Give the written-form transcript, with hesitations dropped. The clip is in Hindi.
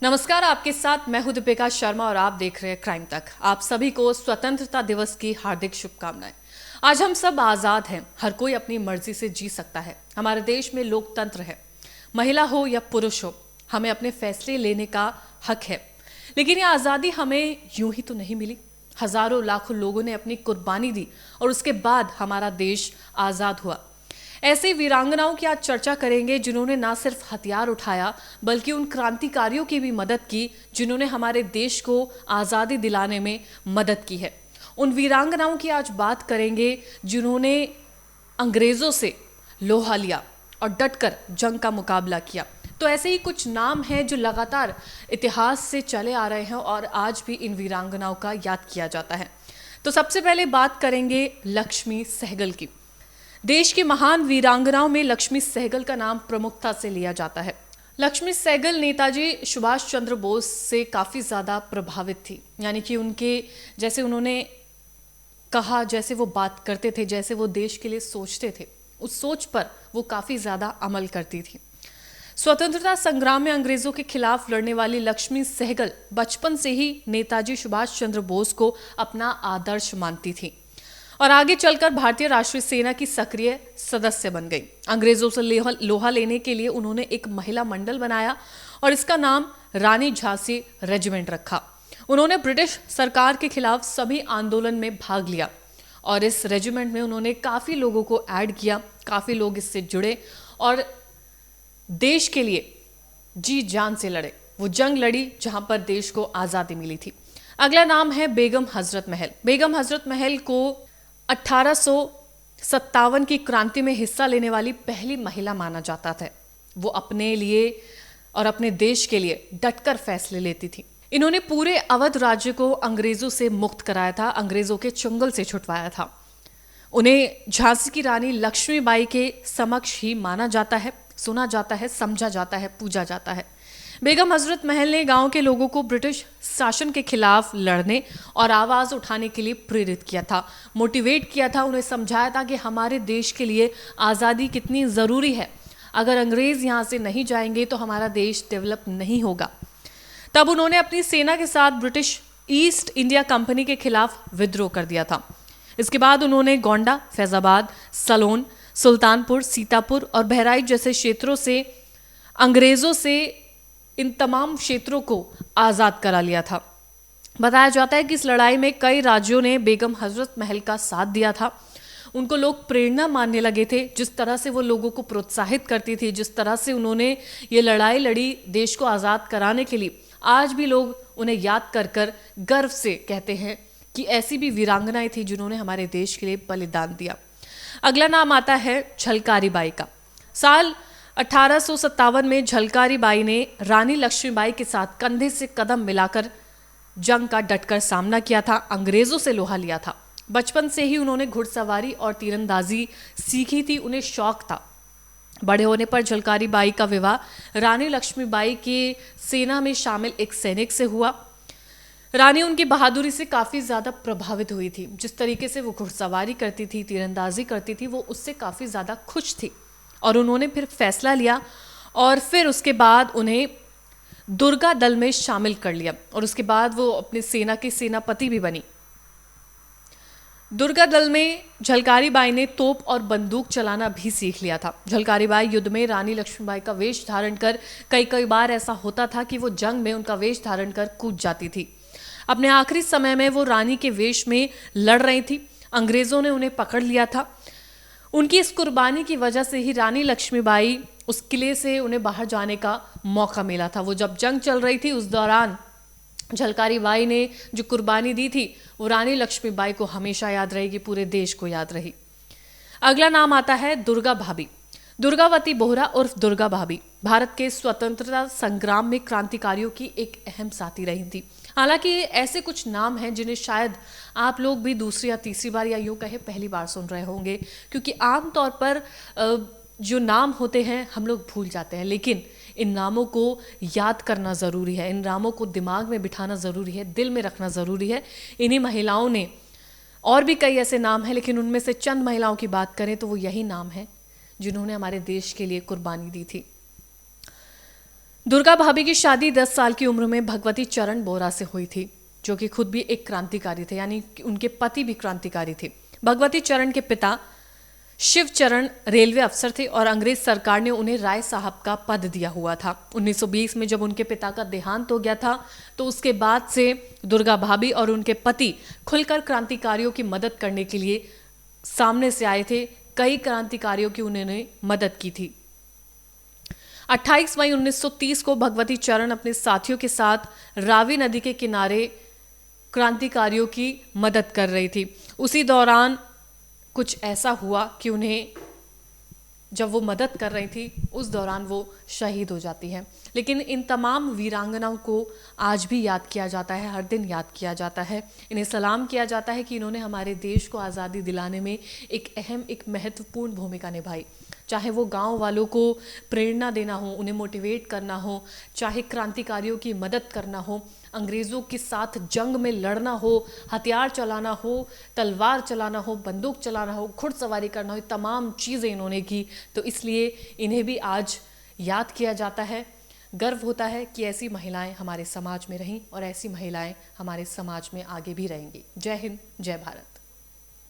नमस्कार, आपके साथ मैं हूं दीपिका शर्मा और आप देख रहे हैं क्राइम तक। आप सभी को स्वतंत्रता दिवस की हार्दिक शुभकामनाएं। आज हम सब आजाद हैं, हर कोई अपनी मर्जी से जी सकता है। हमारे देश में लोकतंत्र है, महिला हो या पुरुष हो, हमें अपने फैसले लेने का हक है। लेकिन ये आज़ादी हमें यूं ही तो नहीं मिली। हजारों लाखों लोगों ने अपनी कुर्बानी दी और उसके बाद हमारा देश आज़ाद हुआ। ऐसे वीरांगनाओं की आज चर्चा करेंगे जिन्होंने ना सिर्फ हथियार उठाया बल्कि उन क्रांतिकारियों की भी मदद की जिन्होंने हमारे देश को आज़ादी दिलाने में मदद की है। उन वीरांगनाओं की आज बात करेंगे जिन्होंने अंग्रेज़ों से लोहा लिया और डटकर जंग का मुकाबला किया। तो ऐसे ही कुछ नाम हैं जो लगातार इतिहास से चले आ रहे हैं और आज भी इन वीरांगनाओं का याद किया जाता है। तो सबसे पहले बात करेंगे लक्ष्मी सहगल की। देश की महान वीरांगनाओं में लक्ष्मी सहगल का नाम प्रमुखता से लिया जाता है। लक्ष्मी सहगल नेताजी सुभाष चंद्र बोस से काफ़ी ज़्यादा प्रभावित थी, यानी कि उनके जैसे उन्होंने कहा, जैसे वो बात करते थे, जैसे वो देश के लिए सोचते थे, उस सोच पर वो काफ़ी ज़्यादा अमल करती थी। स्वतंत्रता संग्राम में अंग्रेजों के खिलाफ लड़ने वाली लक्ष्मी सहगल बचपन से ही नेताजी सुभाष चंद्र बोस को अपना आदर्श मानती थी और आगे चलकर भारतीय राष्ट्रीय सेना की सक्रिय सदस्य बन गई। अंग्रेजों से लोहा लेने के लिए उन्होंने एक महिला मंडल बनाया और इसका नाम रानी झांसी रेजिमेंट रखा। उन्होंने ब्रिटिश सरकार के खिलाफ सभी आंदोलन में भाग लिया और इस रेजिमेंट में उन्होंने काफ़ी लोगों को ऐड किया, काफ़ी लोग इससे जुड़े और देश के लिए जी जान से लड़े। वो जंग लड़ी जहां पर देश को आज़ादी मिली थी। अगला नाम है बेगम हजरत महल। बेगम हजरत महल को 1857 की क्रांति में हिस्सा लेने वाली पहली महिला माना जाता था। वो अपने लिए और अपने देश के लिए डटकर फैसले लेती थी। इन्होंने पूरे अवध राज्य को अंग्रेजों से मुक्त कराया था, अंग्रेजों के चंगुल से छुटवाया था। उन्हें झांसी की रानी लक्ष्मीबाई के समक्ष ही माना जाता है, सुना जाता है, समझा जाता है, पूजा जाता है। बेगम हजरत महल ने गांव के लोगों को ब्रिटिश शासन के खिलाफ लड़ने और आवाज़ उठाने के लिए प्रेरित किया था, मोटिवेट किया था, उन्हें समझाया था कि हमारे देश के लिए आज़ादी कितनी ज़रूरी है। अगर अंग्रेज़ यहाँ से नहीं जाएंगे तो हमारा देश डेवलप नहीं होगा। तब उन्होंने अपनी सेना के साथ ब्रिटिश ईस्ट इंडिया कंपनी के खिलाफ विद्रोह कर दिया था। इसके बाद उन्होंने गोंडा, फैजाबाद, सलोन, सुल्तानपुर, सीतापुर और बहराइच जैसे क्षेत्रों से अंग्रेज़ों से इन तमाम क्षेत्रों को आज़ाद करा लिया था। बताया जाता है कि इस लड़ाई में कई राज्यों ने बेगम हजरत महल का साथ दिया था। उनको लोग प्रेरणा मानने लगे थे। जिस तरह से वो लोगों को प्रोत्साहित करती थी, जिस तरह से उन्होंने ये लड़ाई लड़ी देश को आज़ाद कराने के लिए, आज भी लोग उन्हें याद कर कर गर्व से कहते हैं कि ऐसी भी वीरांगनाएं थी जिन्होंने हमारे देश के लिए बलिदान दिया। अगला नाम आता है झलकारी बाई का। साल 1857 में झलकारी बाई ने रानी लक्ष्मीबाई के साथ कंधे से कदम मिलाकर जंग का डटकर सामना किया था, अंग्रेजों से लोहा लिया था। बचपन से ही उन्होंने घुड़सवारी और तीरंदाजी सीखी थी, उन्हें शौक था। बड़े होने पर झलकारी बाई का विवाह रानी लक्ष्मीबाई के सेना में शामिल एक सैनिक से हुआ। रानी उनकी बहादुरी से काफ़ी ज़्यादा प्रभावित हुई थी। जिस तरीके से वो घुड़सवारी करती थी, तीरंदाजी करती थी, वो उससे काफ़ी ज़्यादा खुश थी और उन्होंने फिर फैसला लिया और फिर उसके बाद उन्हें दुर्गा दल में शामिल कर लिया और उसके बाद वो अपनी सेना की सेनापति भी बनी। दुर्गा दल में झलकारी बाई ने तोप और बंदूक चलाना भी सीख लिया था। झलकारी बाई युद्ध में रानी लक्ष्मीबाई का वेश धारण कर, कई बार ऐसा होता था कि वो जंग में उनका वेश धारण कर कूद जाती थी। अपने आखिरी समय में वो रानी के वेश में लड़ रही थी, अंग्रेजों ने उन्हें पकड़ लिया था। उनकी इस कुर्बानी की वजह से ही रानी लक्ष्मीबाई उस किले से उन्हें बाहर जाने का मौका मिला था। वो जब जंग चल रही थी उस दौरान झलकारी बाई ने जो कुर्बानी दी थी वो रानी लक्ष्मीबाई को हमेशा याद रहेगी, पूरे देश को याद रही। अगला नाम आता है दुर्गा भाभी। दुर्गावती बोहरा उर्फ दुर्गा भाभी भारत के स्वतंत्रता संग्राम में क्रांतिकारियों की एक अहम साथी रही थी। हालांकि ऐसे कुछ नाम हैं जिन्हें शायद आप लोग भी दूसरी या तीसरी बार या यूँ कहे पहली बार सुन रहे होंगे, क्योंकि आमतौर पर जो नाम होते हैं हम लोग भूल जाते हैं, लेकिन इन नामों को याद करना ज़रूरी है, इन नामों को दिमाग में बिठाना ज़रूरी है, दिल में रखना ज़रूरी है। इन्हीं महिलाओं ने, और भी कई ऐसे नाम हैं लेकिन उनमें से चंद महिलाओं की बात करें तो वो यही नाम है जिन्होंने हमारे देश के लिए कुर्बानी दी थी। दुर्गा भाभी की शादी 10 साल की उम्र में भगवती चरण बोरा से हुई थी, जो कि खुद भी एक क्रांतिकारी थे, यानी कि उनके पति भी क्रांतिकारी थे। भगवती चरण के पिता शिवचरण रेलवे अफसर थे और अंग्रेज सरकार ने उन्हें राय साहब का पद दिया हुआ था। 1920 में जब उनके पिता का देहांत हो गया था, तो उसके बाद से दुर्गा भाभी और उनके पति खुलकर क्रांतिकारियों की मदद करने के लिए सामने से आए थे। कई क्रांतिकारियों की उन्होंने मदद की थी। 28 मई 1930 को भगवती चरण अपने साथियों के साथ रावी नदी के किनारे क्रांतिकारियों की मदद कर रही थी। उसी दौरान कुछ ऐसा हुआ कि उन्हें, जब वो मदद कर रही थी, उस दौरान वो शहीद हो जाती है। लेकिन इन तमाम वीरांगनाओं को आज भी याद किया जाता है, हर दिन याद किया जाता है। इन्हें सलाम किया जाता है कि इन्होंने हमारे देश को आज़ादी दिलाने में एक अहम, एक महत्वपूर्ण भूमिका निभाई। चाहे वो गांव वालों को प्रेरणा देना हो, उन्हें मोटिवेट करना हो, चाहे क्रांतिकारियों की मदद करना हो, अंग्रेज़ों के साथ जंग में लड़ना हो, हथियार चलाना हो, तलवार चलाना हो, बंदूक चलाना हो, घुड़सवारी करना हो, तमाम चीज़ें इन्होंने की। तो इसलिए इन्हें भी आज याद किया जाता है। गर्व होता है कि ऐसी महिलाएं हमारे समाज में रहीं और ऐसी महिलाएं हमारे समाज में आगे भी रहेंगी। जय हिंद, जय भारत।